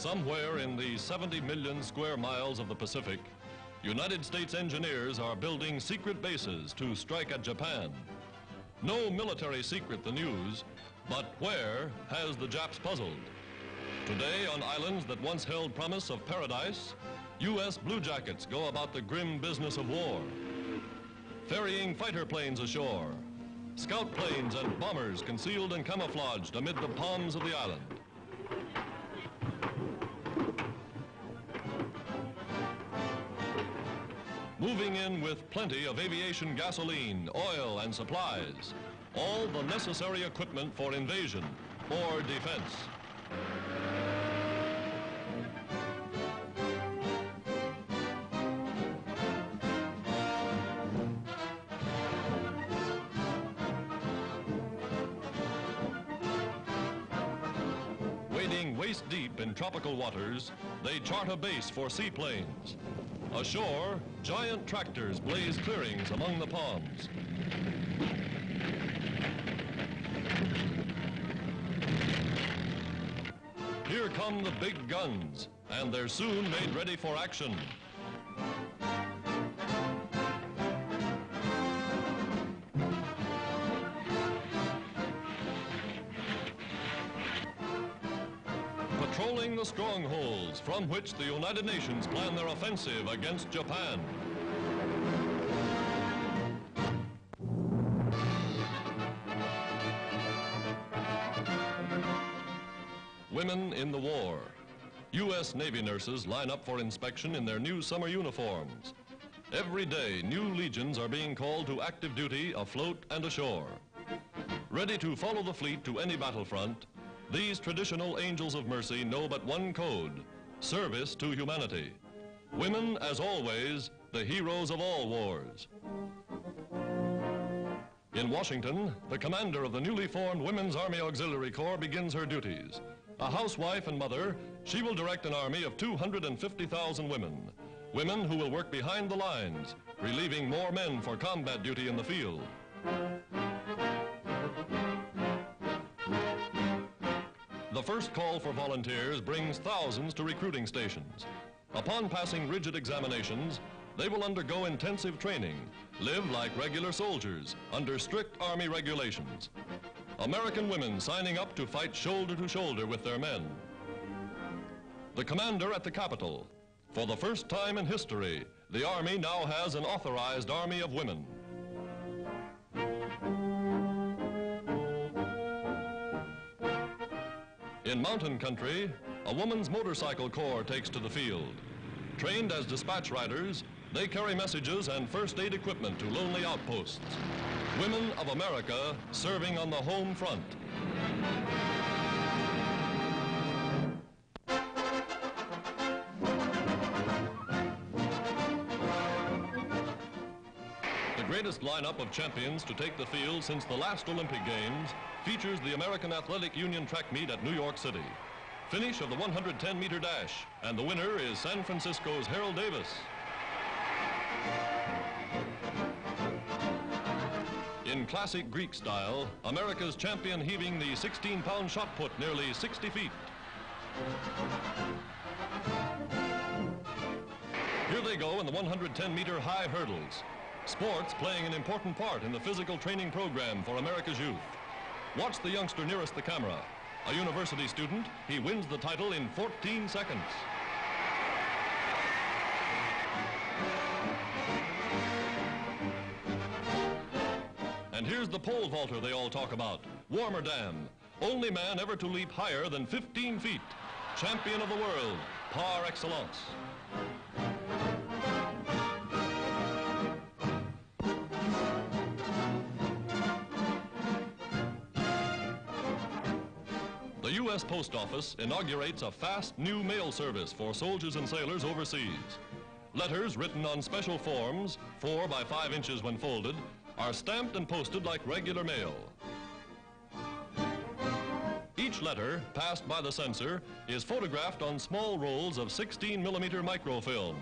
Somewhere in the 70 million square miles of the Pacific, United States engineers are building secret bases to strike at Japan. No military secret, the news, but where has the Japs puzzled? Today, on islands that once held promise of paradise, U.S. bluejackets go about the grim business of war. Ferrying fighter planes ashore, scout planes and bombers concealed and camouflaged amid the palms of the island. Moving in with plenty of aviation gasoline, oil, and supplies. All the necessary equipment for invasion or defense. Wading waist deep in tropical waters, they chart a base for seaplanes. Ashore, giant tractors blaze clearings among the palms. Here come the big guns, and they're soon made ready for action. Patrolling the strongholds from which the United Nations plan their offensive against Japan. Women in the war. U.S. Navy nurses line up for inspection in their new summer uniforms. Every day, new legions are being called to active duty afloat and ashore. Ready to follow the fleet to any battlefront, these traditional angels of mercy know but one code: service to humanity. Women, as always, the heroes of all wars. In Washington, the commander of the newly formed Women's Army Auxiliary Corps begins her duties. A housewife and mother, she will direct an army of 250,000 women. Women who will work behind the lines, relieving more men for combat duty in the field. The first call for volunteers brings thousands to recruiting stations. Upon passing rigid examinations, they will undergo intensive training, live like regular soldiers under strict Army regulations. American women signing up to fight shoulder to shoulder with their men. The commander at the Capitol. For the first time in history, the Army now has an authorized army of women. In mountain country, a woman's motorcycle corps takes to the field. Trained as dispatch riders, they carry messages and first aid equipment to lonely outposts. Women of America serving on the home front. The greatest lineup of champions to take the field since the last Olympic Games features the American Athletic Union track meet at New York City. Finish of the 110-meter dash, and the winner is San Francisco's Harold Davis. In classic Greek style, America's champion heaving the 16-pound shot put nearly 60 feet. Here they go in the 110-meter high hurdles. Sports playing an important part in the physical training program for America's youth. Watch the youngster nearest the camera. A university student, he wins the title in 14 seconds. And here's the pole vaulter they all talk about, Warmerdam. Only man ever to leap higher than 15 feet. Champion of the world, par excellence. The U.S. Post Office inaugurates a fast new mail service for soldiers and sailors overseas. Letters written on special forms, 4 by 5 inches when folded, are stamped and posted like regular mail. Each letter, passed by the censor, is photographed on small rolls of 16-millimeter microfilm.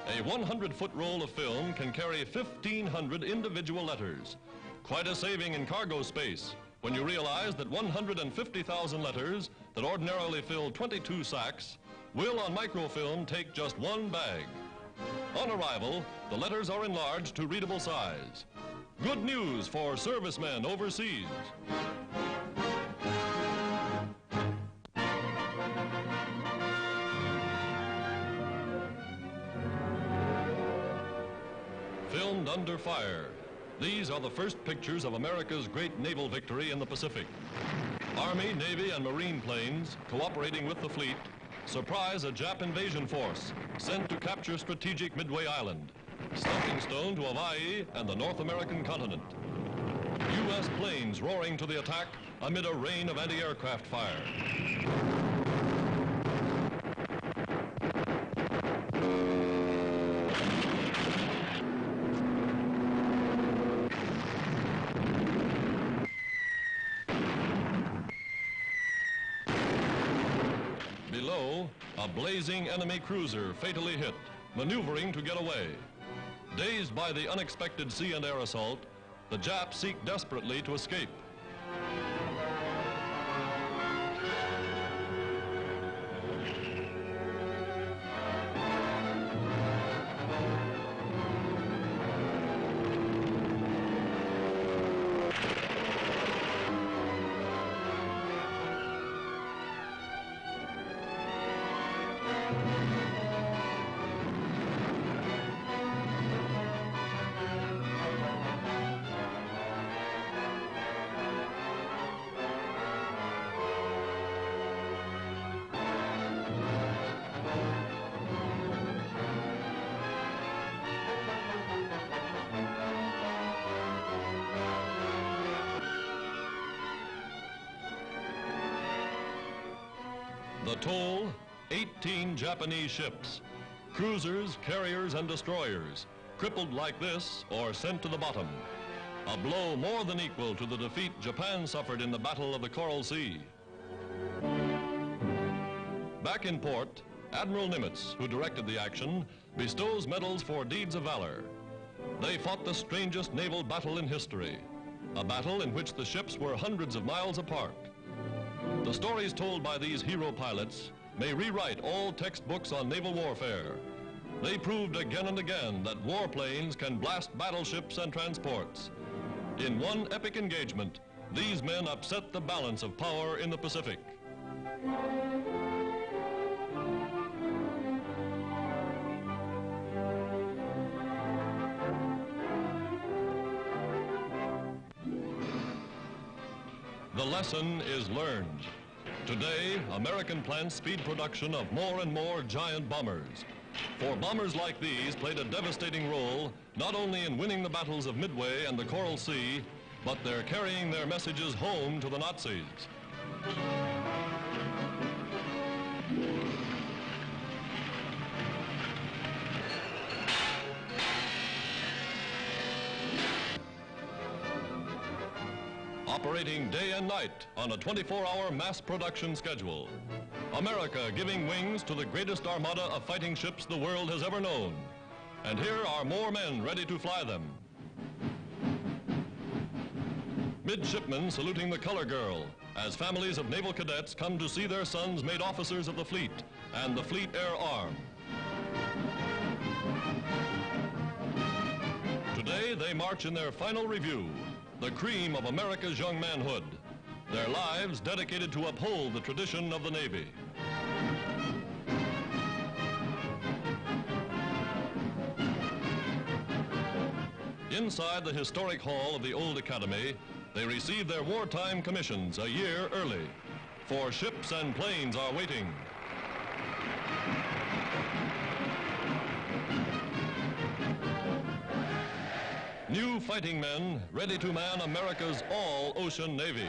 A 100-foot roll of film can carry 1,500 individual letters. Quite a saving in cargo space, when you realize that 150,000 letters that ordinarily fill 22 sacks will on microfilm take just one bag. On arrival, the letters are enlarged to readable size. Good news for servicemen overseas. Filmed under fire. These are the first pictures of America's great naval victory in the Pacific. Army, Navy, and Marine planes, cooperating with the fleet, surprise a Jap invasion force sent to capture strategic Midway Island, stepping stone to Hawaii and the North American continent. U.S. planes roaring to the attack amid a rain of anti-aircraft fire. Below, a blazing enemy cruiser fatally hit, maneuvering to get away. Dazed by the unexpected sea and air assault, the Japs seek desperately to escape. The toll, 18 Japanese ships, cruisers, carriers, and destroyers, crippled like this or sent to the bottom. A blow more than equal to the defeat Japan suffered in the Battle of the Coral Sea. Back in port, Admiral Nimitz, who directed the action, bestows medals for deeds of valor. They fought the strangest naval battle in history, a battle in which the ships were hundreds of miles apart. The stories told by these hero pilots may rewrite all textbooks on naval warfare. They proved again and again that warplanes can blast battleships and transports. In one epic engagement, these men upset the balance of power in the Pacific. The lesson is learned. Today, American plants speed production of more and more giant bombers. For bombers like these played a devastating role not only in winning the battles of Midway and the Coral Sea, but they're carrying their messages home to the Nazis. Operating day and night on a 24-hour mass production schedule. America giving wings to the greatest armada of fighting ships the world has ever known. And here are more men ready to fly them. Midshipmen saluting the color girl as families of naval cadets come to see their sons made officers of the fleet and the Fleet Air Arm. Today they march in their final review, the cream of America's young manhood, their lives dedicated to uphold the tradition of the Navy. Inside the historic hall of the old Academy, they receive their wartime commissions a year early. For ships and planes are waiting. New fighting men ready to man America's all-ocean Navy.